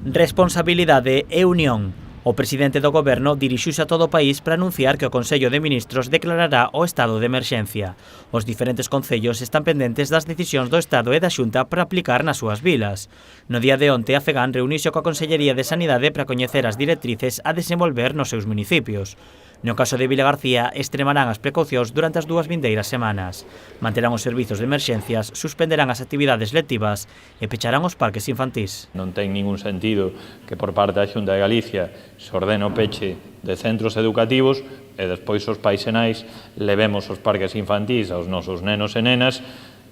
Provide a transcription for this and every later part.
Responsabilidade e unión. O presidente do Goberno dirixiuse a todo o país para anunciar que o Consello de Ministros declarará o estado de emerxencia. Os diferentes concellos están pendentes das decisións do Estado e da Xunta para aplicar nas súas vilas. No día de onte, a FEGAN reuniuse coa Consellería de Sanidade para coñecer as directrices a desenvolver nos seus municipios. No caso de Vilagarcía, extremarán as precaucións durante as dúas vindeiras semanas. Manterán os servizos de emerxencias, suspenderán as actividades lectivas e pecharán os parques infantís. Non ten ningún sentido que por parte da Xunta de Galicia se ordene o peche de centros educativos e despois os pais e nais levemos os parques infantís aos nosos nenos e nenas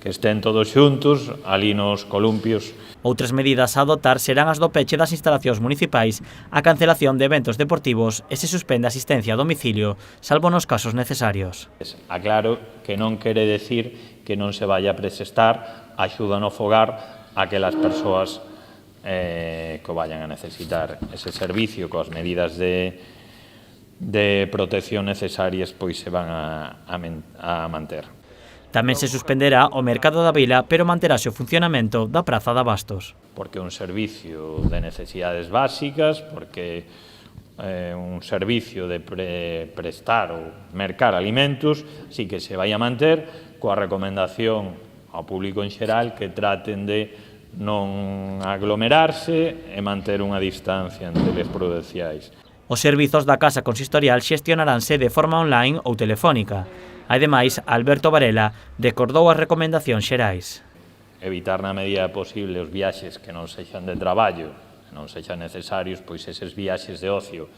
que estén todos xuntos ali nos columpios. Outras medidas a adoptar serán as do peche das instalacións municipais, a cancelación de eventos deportivos e se suspende a asistencia a domicilio, salvo nos casos necesarios. Aclaro que non quere decir que non se vaya a prestar axuda no fogar a aquelas persoas que vayan a necesitar ese servicio coas medidas de protección necesarias pois se van a manter. Tamén se suspenderá o mercado da vila, pero manterase o funcionamento da Praza de Abastos. Porque é un servicio de necesidades básicas, porque é un servicio de prestar ou mercar alimentos, así que se vai a manter coa recomendación ao público en xeral que traten de non aglomerarse e manter unha distancia entre les prudenciais. Os servizos da Casa Consistorial xestionaránse de forma online ou telefónica. Ademais, Alberto Varela recordou as recomendacións xerais. Evitar na medida posible os viaxes que non sexan de traballo, non sexan necesarios, pois eses viaxes de ocio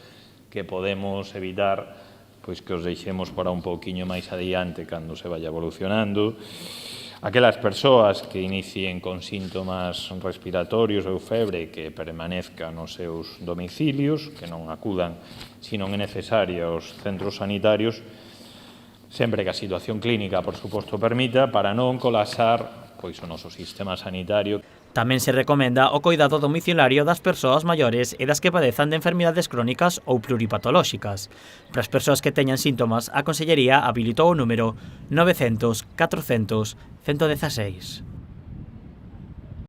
que podemos evitar, pois que os deixemos para un pouquiño máis adiante cando se vaya evolucionando. Aquelas persoas que inicien con síntomas respiratorios ou febre que permanezcan nos seus domicilios, que non acudan, se non é necesario, aos centros sanitarios, sempre que a situación clínica, por suposto, permita, para non colapsar pois, o noso sistema sanitario. Tamén se recomenda o coidado domiciliario das persoas maiores e das que padezan de enfermidades crónicas ou pluripatolóxicas. Para as persoas que teñan síntomas, a Consellería habilitou o número 900 400 116.